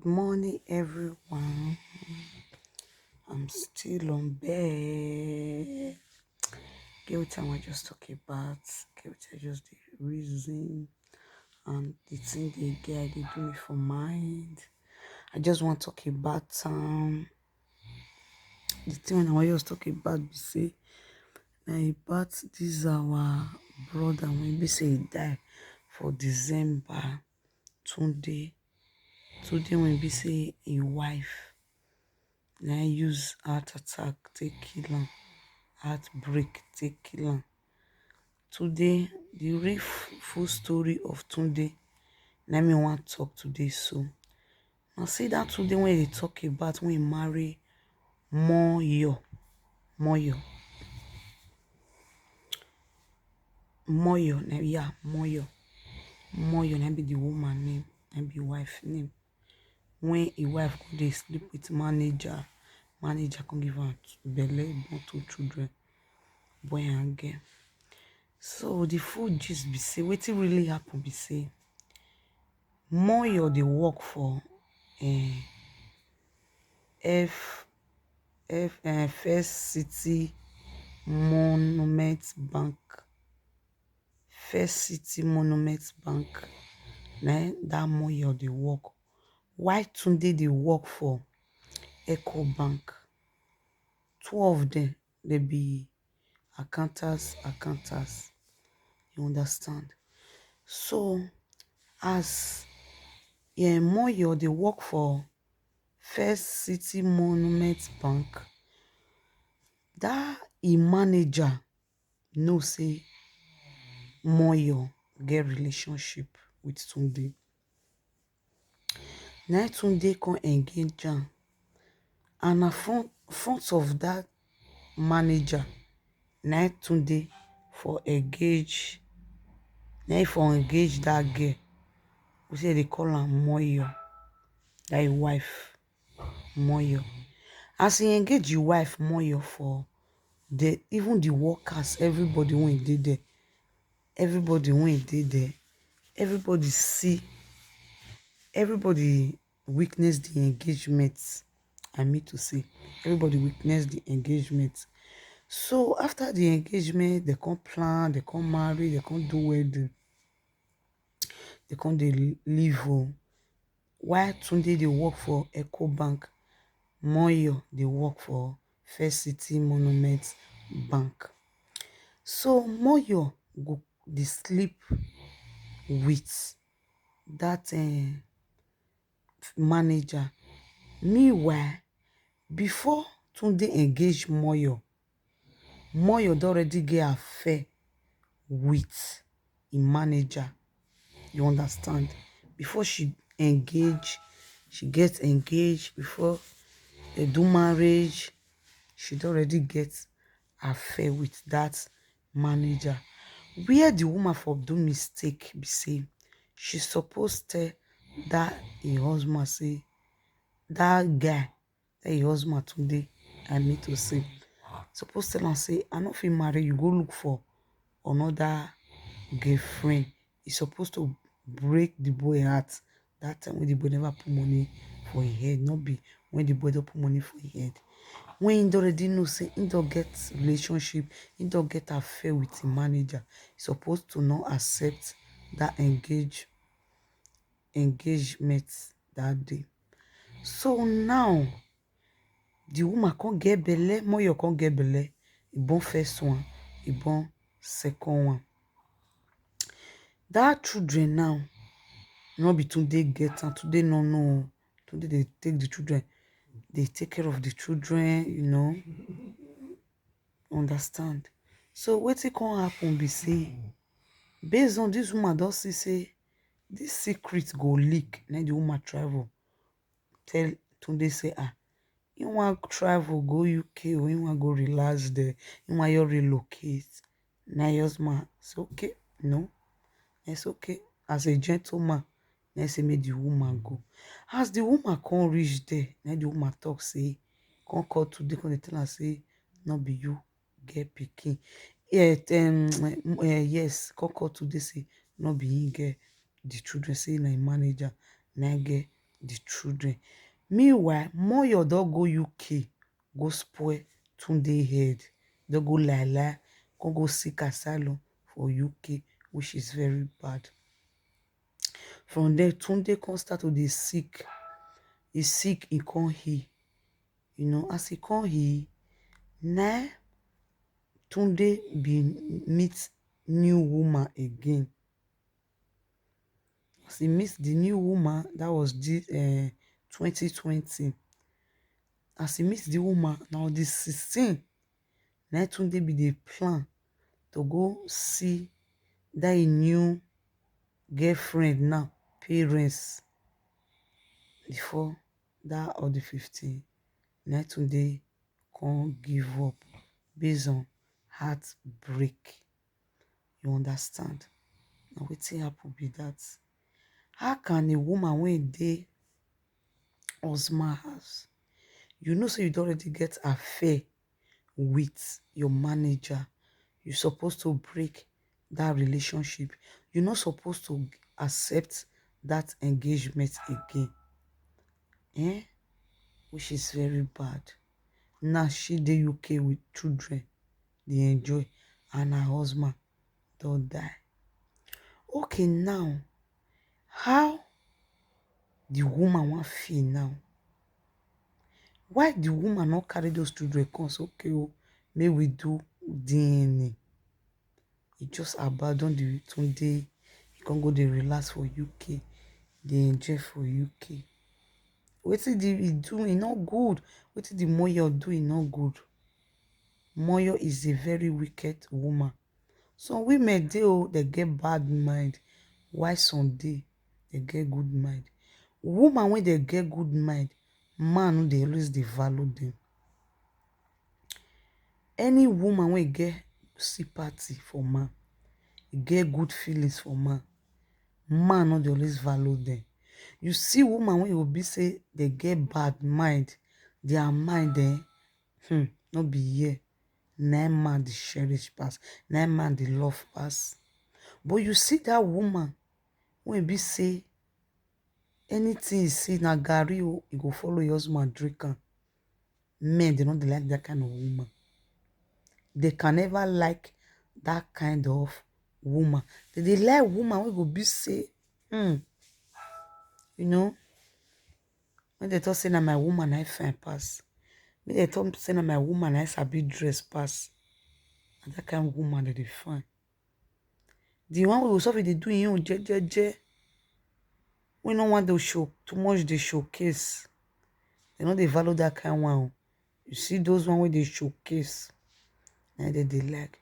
Good morning, everyone. I'm still on bed. Get what time I just talk about. Get what I just the reason and the thing they get they do me for mind. I just want to talk about the thing when I want just talk about be say about this our brother when we say he die for December Today when we say a wife. Now use heart attack take kill am, heartbreak take kill am. Today, the real full story of Tunde, na me want talk today. So now see that today when they talk about when he marry Moyo, Moyo, Moyo, yeah, Moyo, Moyo, na be the woman name, na be wife name. When a wife go dey sleep with manager can give her belle, born 2 children, boy and girl. So the full gist be say wetin really happen be say Moyo dey work for F First City Monument Bank. First City Monument Bank. Na that Moyo dey work. Why Tunde dey work for Eco Bank? Two of them they be accountants. You understand? So as Moyo dey work for First City Monument Bank, that manager know say Moyo get relationship with Tunde. Now Tunde can engage am, and na front of that manager, now Tunde for engage that girl. We say they call her Moyo, that wife Moyo. As he engage your wife Moyo for even the workers, everybody when they there, everybody see, everybody witness the engagement. I mean to say, everybody witness the engagement. So after the engagement, they come plan, they come marry, they come do wedding, they come they live home. While Tunde they work for Eco Bank, Moyo they work for First City Monument Bank. So Moyo go dey sleep with that manager. Meanwhile, before Tunde engage Moyo don already get affair with him manager. You understand? Before she gets engaged, before they do marriage, she don already get affair with that manager. Where the woman for do mistake be say she supposed tell that her husband say that guy, that her husband today, I need to say, suppose tell am say I no fit marry you, go look for another girlfriend. He supposed to break the boy heart that time when the boy never put money for his head, not be when the boy don't put money for his head. When he already know say he don't get relationship, he don't get affair with the manager, he supposed to not accept that engagement that day. So now the woman can't get belle, Moyo can't get belle. He born first one, he born second one. That children now, not be Tunde get and Tunde no know. Tunde they take the children, they take care of the children, you know. Understand? So what it can happen be say, based on this woman don't see say this secret go leak. Then the woman travel. Tell Tunde say you want travel, go UK, or you want go relax there, you want you relocate. Now your husband, it's okay. No, it's okay. As a gentleman, let's say make the woman go. As the woman can't reach there, then the woman talk say, can't call today, can tell her say, not be you, get picking. Yeah, yes, can't call today say, not be him get the children say na him manager, na get the children. Meanwhile, Moyo don go UK, go spoil Tunde head. Don go lie, go seek asylum for UK, which is very bad. From there, Tunde come start to dey sick. He sick, he can't heal. You know, as he can't heal, now Tunde be meet new woman again. As he meets the new woman, that was this 2020. As he meets the woman, now this 16, now Tunde be the plan to go see that new girlfriend now, parents, before that or the 15. Now Tunde can't give up based on heartbreak. You understand? Now wetin happen be that. How can a woman when dey husband house, you know, so you don't already get affair with your manager, you're supposed to break that relationship. You're not supposed to accept that engagement again. Which is very bad. Now she dey UK with children, they enjoy, and her husband don't die. Okay, now how the woman want feel now? Why the woman not carry those children come? So, okay, oh, may we do DNA. He just abandon the Tunde. He can go dey relax for UK. They enjoy for UK. Wetin he do? He not good. Wetin the Moyo do? He not good. Moyo is a very wicked woman. Some women they get bad mind. Why some dey they get good mind? Woman when they get good mind, man they always dey value them. Any woman when get sympathy for man, get good feelings for man, man no dey always value them. You see woman when you be say they get bad mind, their mind no be here. Nine man the cherish pass, nine man the love pass. But you see that woman when be say anything you see na garri, you go follow your husband drink am. Men they don't like that kind of woman. They can never like that kind of woman. They like woman wey go be say, you know, when they talk say na my woman I fine pass. When they talk say na my woman I sabi dress pass. And that kind of woman that they find. The one who suffer they do in own je. We don't want to show too much they showcase. They know they value that kind of one. You see those one where they showcase. And they like,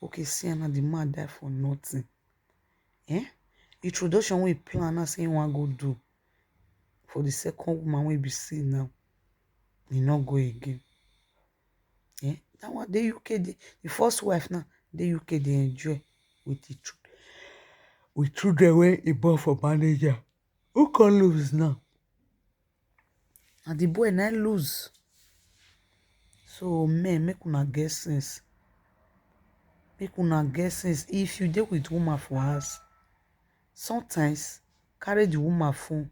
okay, see now the man die for nothing. Introduction we plan now saying one go do for the second woman we be seen now. He not go again. That one the UK the first wife now, the UK they enjoy with the children when he born for manager. Who can lose now? And the boy now lose. So men make una get sense. Make una get sense. If you deal with woman for us, sometimes carry the woman phone,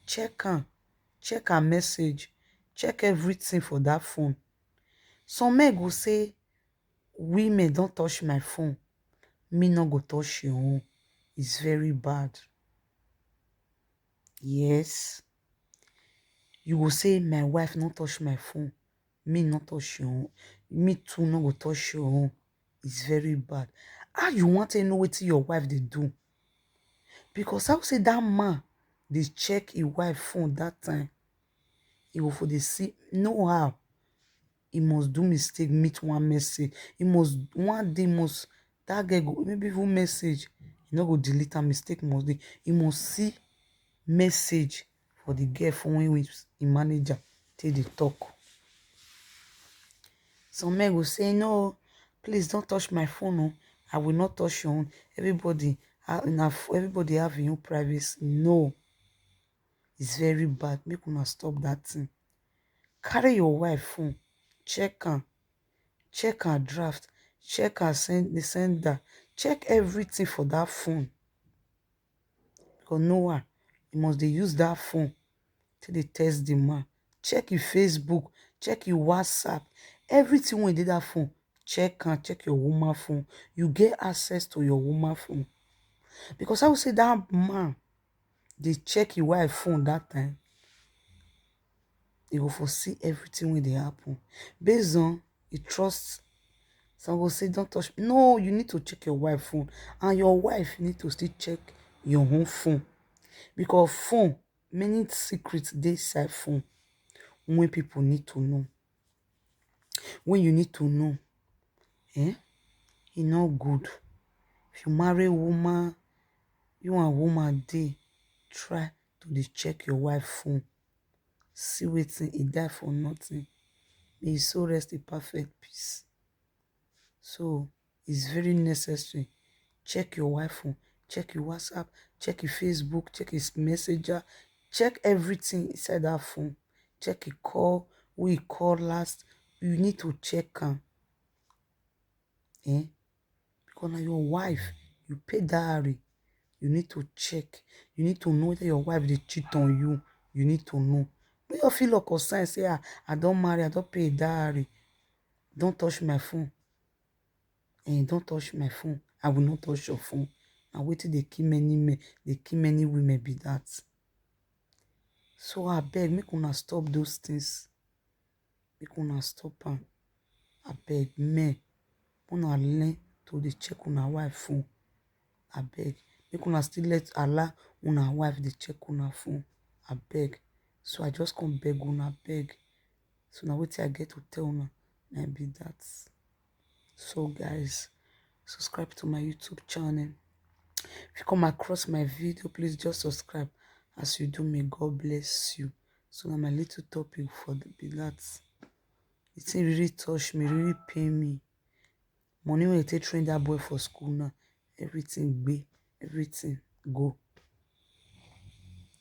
check her message, check everything for that phone. Some men go say, women don't touch my phone. Me not go touch your own. It's very bad. Yes. You go say, my wife not touch my phone. Me not touch your own. Me too not go touch your own. It's very bad. How you want to know what your wife they do? Because I would say that man, they check his wife phone that time. He will for the see, know how. He must do mistake, meet one message. He must, one day must, that guy go, maybe even message. He not go delete a mistake must be. He must see message for the girl phone when he manager till they talk. Some men will say, no, please don't touch my phone. No. I will not touch your own. Everybody have your own privacy. No. It's very bad. Make una stop that thing. Carry your wife phone. Check her. Check her draft. Check her the sender. Check everything for that phone. Because no one, you must they use that phone till they test the man. Check your Facebook, check your WhatsApp, everything when you did that phone. Check your woman phone. You get access to your woman phone. Because I would say that man, they check your wife phone that time. They go foresee everything when they happen. Based on he trusts. Some will say, don't touch me. No, you need to check your wife phone. And your wife need to still check your own phone. Because phone, many secrets they inside phone. When people need to know. When you need to know. It's not good. If you marry a woman, you and woman dey try to dey check your wife phone. See wetin e die for nothing. May his soul rest in perfect peace. So it's very necessary. Check your wife phone, check your WhatsApp, check your Facebook, check his messenger, check everything inside that phone. Check a call, who he called last. You need to check am. Because na your wife, you pay dowry. You need to check. You need to know whether your wife dey cheat on you. You need to know. No you feel like concern say I don't marry, I don't pay dowry. Don't touch my phone. Don't touch my phone. I will not touch your phone. And wait till they kill many men, they kill many women be that. So I beg, make una stop those things. Make una stop am. I beg, men, una learn to dey check una wife phone. I beg, make una still let allow una wife dey check una phone. I beg. So I just come beg una beg. So now wait till I get to tell una. Na be that. So guys, subscribe to my YouTube channel. If you come across my video, please just subscribe. As you do, may God bless you. So now my little topic for the be that. It thing really touch me, really pain me. Money when you take train that boy for school now, everything go.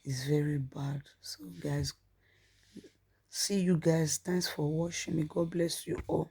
It's very bad. So guys, see you guys. Thanks for watching. May God bless you all.